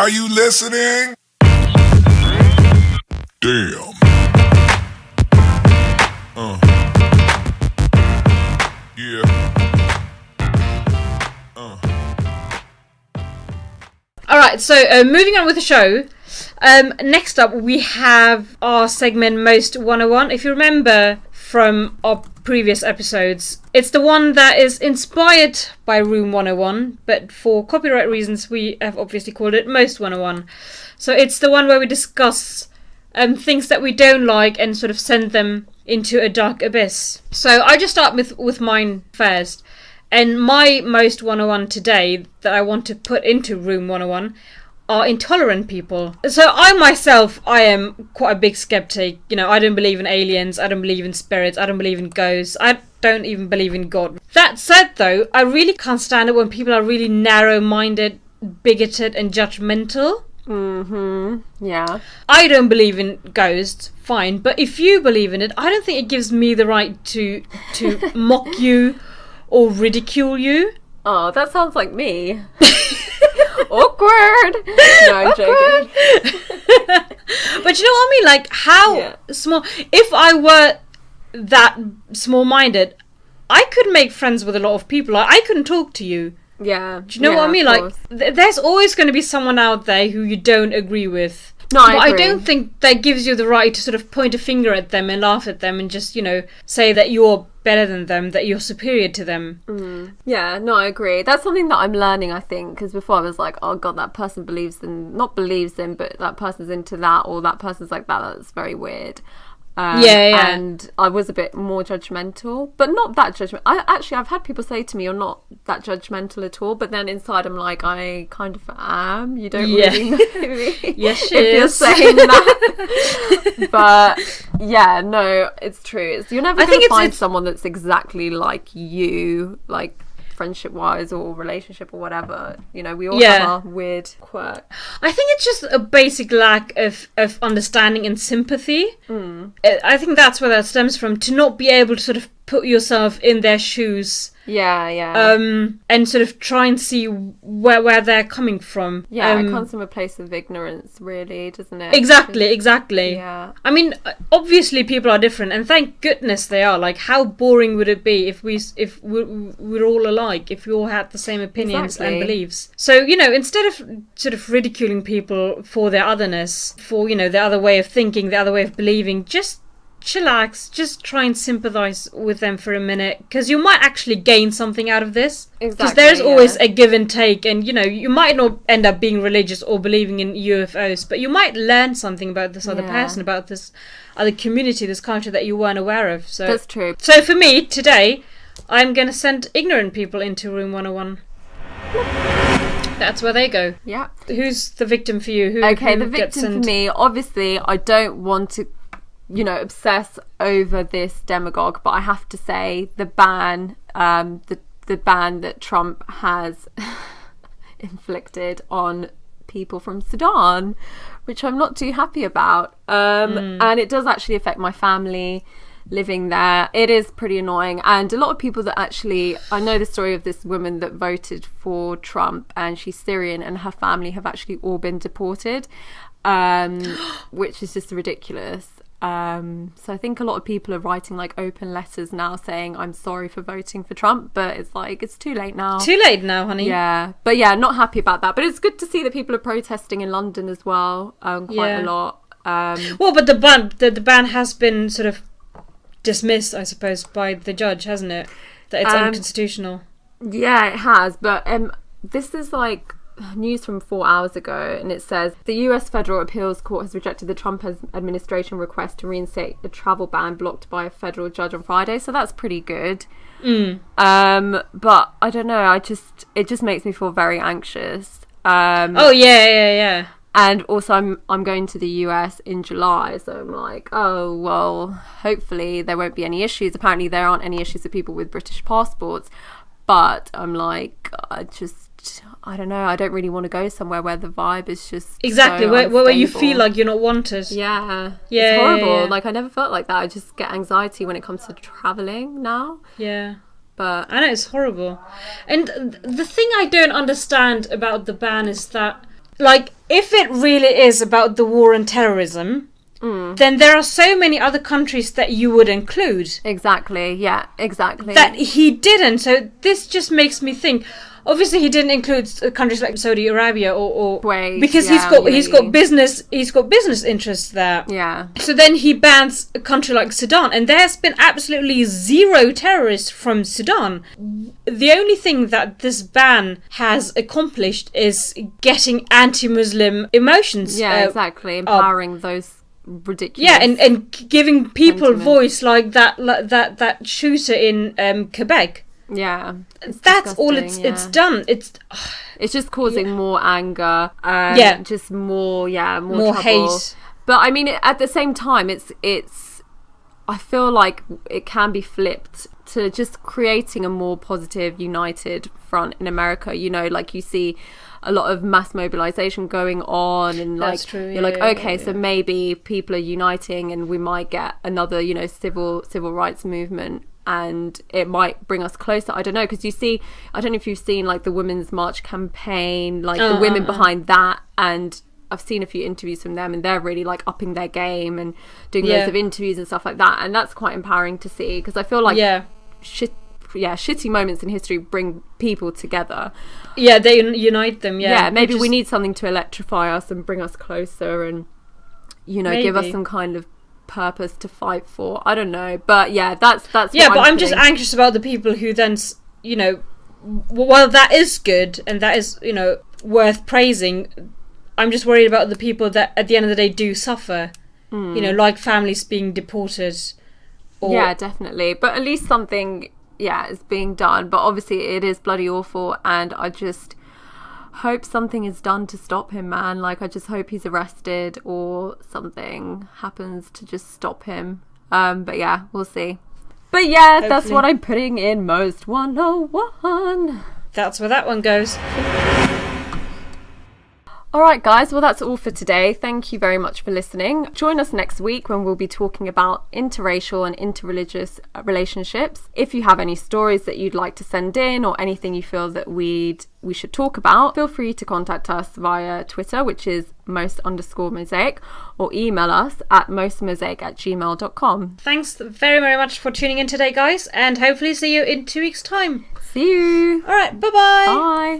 Are you listening? Damn. Yeah. Alright, so moving on with the show. Next up, we have our segment Most 101. If you remember from our previous episodes, it's the one that is inspired by Room 101, but for copyright reasons, we have obviously called it Most 101. So it's the one where we discuss things that we don't like and sort of send them into a dark abyss. So I just start with mine first. And my Most 101 today that I want to put into Room 101 are intolerant people. So I am quite a big skeptic. You know, I don't believe in aliens, I don't believe in spirits, I don't believe in ghosts, I don't even believe in God. That said though, I really can't stand it when people are really narrow-minded, bigoted and judgmental. Yeah. I don't believe in ghosts, fine, but if you believe in it, I don't think it gives me the right to mock you or ridicule you. Oh, that sounds like me. Awkward. No, I'm joking. But you know what I mean? Like, how small... If I were that small-minded, I could make friends with a lot of people. Like, I couldn't talk to you. Yeah. Do you know what I mean? Like, there's always going to be someone out there who you don't agree with. No, I agree. I don't think that gives you the right to sort of point a finger at them and laugh at them and just, you know, say that you're better than them, that you're superior to them. Yeah, no, I agree. That's something that I'm learning, I think, because before I was like, oh God, that person not believes in, but that person's into that, or that person's like that, that's very weird. And I was a bit more judgmental, but not that judgmental. I've had people say to me, you're not that judgmental at all, but then inside I'm like, I kind of am. You don't really know me. Yes, she if is. you're saying that. But yeah, no, it's true. You're never going to find someone that's exactly like you, like friendship wise or relationship or whatever. You know, we all have our weird quirk. I think it's just a basic lack of understanding and sympathy. I think that's where that stems from, to not be able to sort of put yourself in their shoes. And sort of try and see where they're coming from. It comes from a place of ignorance, really, doesn't it? Exactly. Yeah. I mean, obviously people are different, and thank goodness they are. Like, how boring would it be if we're all alike, if we all had the same opinions and beliefs? So, you know, instead of sort of ridiculing people for their otherness, for, you know, their other way of thinking, their other way of believing, just chillax, just try and sympathize with them for a minute, because you might actually gain something out of this. Because there's always a give and take, and you know, you might not end up being religious or believing in UFOs, but you might learn something about this other person, about this other community, this culture that you weren't aware of. So that's true. So for me today, I'm gonna send ignorant people into Room 101. That's where they go. Yeah. Who's the victim for you? The victim for me, obviously I don't want to, you know, obsess over this demagogue, but I have to say the ban that Trump has inflicted on people from Sudan, which I'm not too happy about. And it does actually affect my family living there. It is pretty annoying. And a lot of people that actually, I know the story of this woman that voted for Trump, and she's Syrian, and her family have actually all been deported, which is just ridiculous. So I think a lot of people are writing like open letters now saying I'm sorry for voting for Trump, but it's like, it's too late now. Too late now, honey. Yeah, but yeah, not happy about that. But it's good to see that people are protesting in London as well, quite a lot. Well, but the ban has been sort of dismissed, I suppose, by the judge, hasn't it? That it's unconstitutional. Yeah, it has. But this is like news from 4 hours ago, and it says the US Federal Appeals Court has rejected the Trump administration request to reinstate a travel ban blocked by a federal judge on Friday, so that's pretty good. But I don't know, it just makes me feel very anxious. Yeah. And also I'm going to the US in July, so I'm like, oh well, hopefully there won't be any issues. Apparently there aren't any issues with people with British passports, but I'm like, I don't know, I don't really want to go somewhere where the vibe is just exactly so where you feel like you're not wanted. Yeah, it's horrible. Like, I never felt like that. I just get anxiety when it comes to traveling now. But I know, it's horrible. And the thing I don't understand about the ban is that, like, if it really is about the war on terrorism, then there are so many other countries that you would include. Exactly. Yeah, exactly. That he didn't. So this just makes me think. Obviously, he didn't include countries like Saudi Arabia or Kuwait, because he's got business interests there. Yeah. So then he bans a country like Sudan, and there's been absolutely zero terrorists from Sudan. The only thing that this ban has accomplished is getting anti-Muslim emotions. Yeah, exactly. Empowering those ridiculous. Yeah, and giving people sentiments. voice like that shooter in Quebec. Yeah, that's all it's done. It's just causing more anger and just more trouble. Hate. But I mean, at the same time, it's I feel like it can be flipped to just creating a more positive, united front in America. You know, like you see a lot of mass mobilization going on, and like that's true. You're like, okay, so maybe people are uniting, and we might get another, you know, civil rights movement. And it might bring us closer. I don't know, because you see, I don't know if you've seen like the Women's March campaign, like the women behind that, and I've seen a few interviews from them, and they're really like upping their game and doing loads of interviews and stuff like that, and that's quite empowering to see, because I feel like shitty moments in history bring people together. Yeah, they unite them. Yeah, maybe we need something to electrify us and bring us closer, and you know, give us some kind of purpose to fight for. I don't know, but that's but I'm just anxious about the people who then, you know, while that is good and that is, you know, worth praising, I'm just worried about the people that at the end of the day do suffer, you know, like families being deported. Yeah, definitely, but at least something is being done. But obviously it is bloody awful, and I just hope something is done to stop him, man. Like, I just hope he's arrested or something happens to just stop him. But yeah, we'll see. But yeah, hopefully. That's what I'm putting in Most 101. That's where that one goes. Alright guys, well that's all for today. Thank you very much for listening. Join us next week when we'll be talking about interracial and interreligious relationships. If you have any stories that you'd like to send in, or anything you feel that we should talk about, feel free to contact us via Twitter, which is most_mosaic, or email us at mostmosaic@gmail.com. Thanks very, very much for tuning in today, guys, and hopefully see you in 2 weeks' time. See you. Alright, bye-bye. Bye.